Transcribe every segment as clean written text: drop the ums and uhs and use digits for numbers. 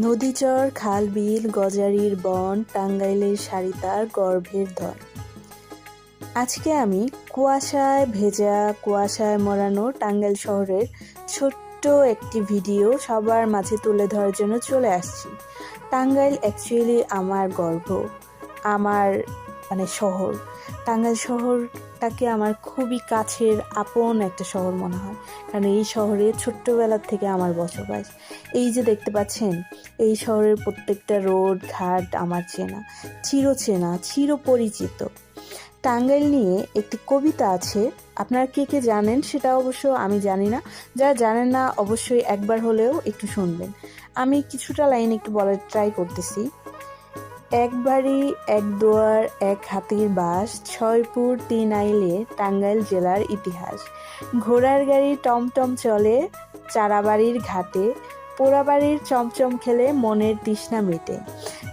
নদীচর, খাল বিল, গজারির বন, টাঙ্গাইলের সারিতার গর্ভের ধন। আজকে আমি কুয়াশায় ভেজা, কুয়াশায় মোড়ানো টাঙ্গাইল শহরের ছোট্ট একটি ভিডিও সবার মাঝে তুলে ধরার জন্য চলে আসছি। টাঙ্গাইল অ্যাকচুয়ালি আমার গর্ব, আমার শহর। টাঙ্গাইল শহরটাকে আমার খুবই কাছের আপন একটা শহর মনে হয়, কারণ এই শহরে ছোট্টবেলার থেকে আমার বসবাস। এই যে দেখতে পাচ্ছেন, এই শহরের প্রত্যেকটা রোড ঘাট আমার চেনা, চিরপরিচিত। টাঙ্গাইল নিয়ে একটি কবিতা আছে, আপনারা কে কে জানেন সেটা অবশ্য আমি জানি না। যারা জানেন না অবশ্যই একবার হলেও একটু শুনবেন। আমি কিছুটা লাইন একটু বলার ট্রাই করতেছি। এক বাড়ি, এক দুয়ার, এক হাতির বাস, 6 পুর 3 আইলে টাঙ্গাইল জেলার ইতিহাস। ঘোড়ার গাড়ি টমটম চলে চারাবাড়ির ঘাটে, পোড়াবাড়ির চমচম খেলে মনের তৃষ্ণা মেটে।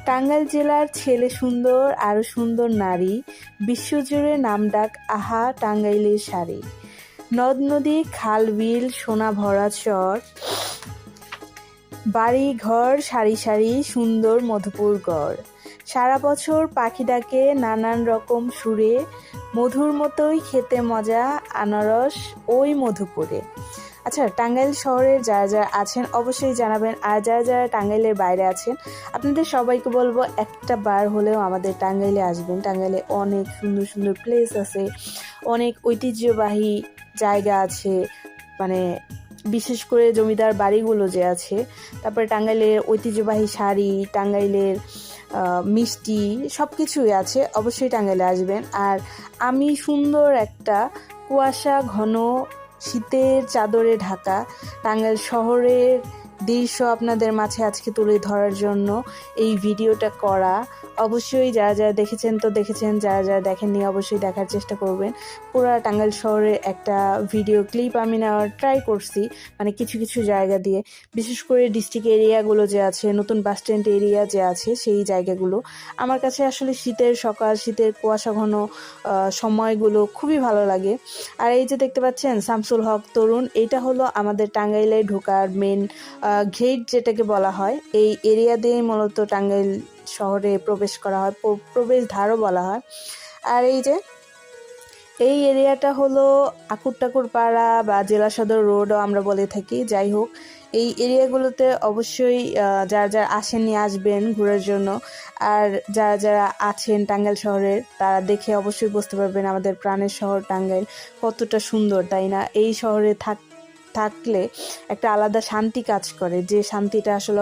টাঙ্গাইল জেলার ছেলে সুন্দর, আরো সুন্দর নারী, বিশ্বজুড়ে নামডাক আহা টাঙ্গাইলের শাড়ি। নদ নদী, খাল বিল, সোনা ভরা চর, বাড়ি ঘর সারি সারি, সুন্দর মধুপুর গড়। সারা বছর পাখি ডাকে নানান রকম সুরে, মধুর মতোই খেতে মজা আনারস ওই মধুপুরে। আচ্ছা, টাঙ্গাইল শহরের যারা যারা আছেন অবশ্যই জানাবেন, আর যারা যারা টাঙ্গাইলের বাইরে আছেন আপনাদের সবাইকে বলবো একটা বার হলেও আমাদের টাঙ্গাইলে আসবেন। টাঙ্গাইলে অনেক সুন্দর সুন্দর প্লেস আছে, অনেক ঐতিহ্যবাহী জায়গা আছে, বিশেষ করে জমিদার বাড়িগুলো যে আছে, তারপরে টাঙ্গাইলের ঐতিহ্যবাহী শাড়ি, টাঙ্গাইলের মিষ্টি সব কিছুই আছে। অবশ্যই টাঙ্গাইলে আসবেন। আর আমি সুন্দর একটা কুয়াশা ঘন শীতের চাদরে ঢাকা টাঙ্গাইল শহরের দৃশ্য আপনাদের মাঝে আজকে তুলে ধরার জন্য এই ভিডিওটা করা। অবশ্যই যারা যারা দেখেছেন তো দেখেছেন, যারা যারা দেখেননি অবশ্যই দেখার চেষ্টা করবেন। পুরো টাঙ্গাইল শহরের একটা ভিডিও ক্লিপ আমি নেওয়ার ট্রাই করছি, কিছু কিছু জায়গা দিয়ে, বিশেষ করে ডিস্ট্রিক্ট এরিয়াগুলো যে আছে, নতুন বাস স্ট্যান্ড এরিয়া যে আছে, সেই জায়গাগুলো আমার কাছে আসলে শীতের সকাল, শীতের কুয়াশা ঘন সময়গুলো খুবই ভালো লাগে। আর এই যে দেখতে পাচ্ছেন শামসুল হক তরুণ, এটা হলো আমাদের টাঙ্গাইলে ঢোকার মেন গেট যেটাকে বলা হয়। এই এরিয়া দিয়ে মূলত টাঙ্গাইল শহরে প্রবেশ করা হয়, প্রবেশদ্বারও বলা হয়। আর এই এরিয়াটা হলো আকুর পাড়া বা জেলা সদর রোডও আমরা বলে থাকি। যাই হোক, এই এরিয়াগুলোতে অবশ্যই যারা যারা আসেননি আসবেন ঘোরার জন্য। আর যারা যারা আছেন টাঙ্গাইল শহরের তারা দেখে অবশ্যই বুঝতে পারবেন আমাদের প্রাণের শহর টাঙ্গাইল কতটা সুন্দর, তাই না? এই শহরে থাকলে একটা আলাদা শান্তি কাজ করে, যে শান্তিটা আসলে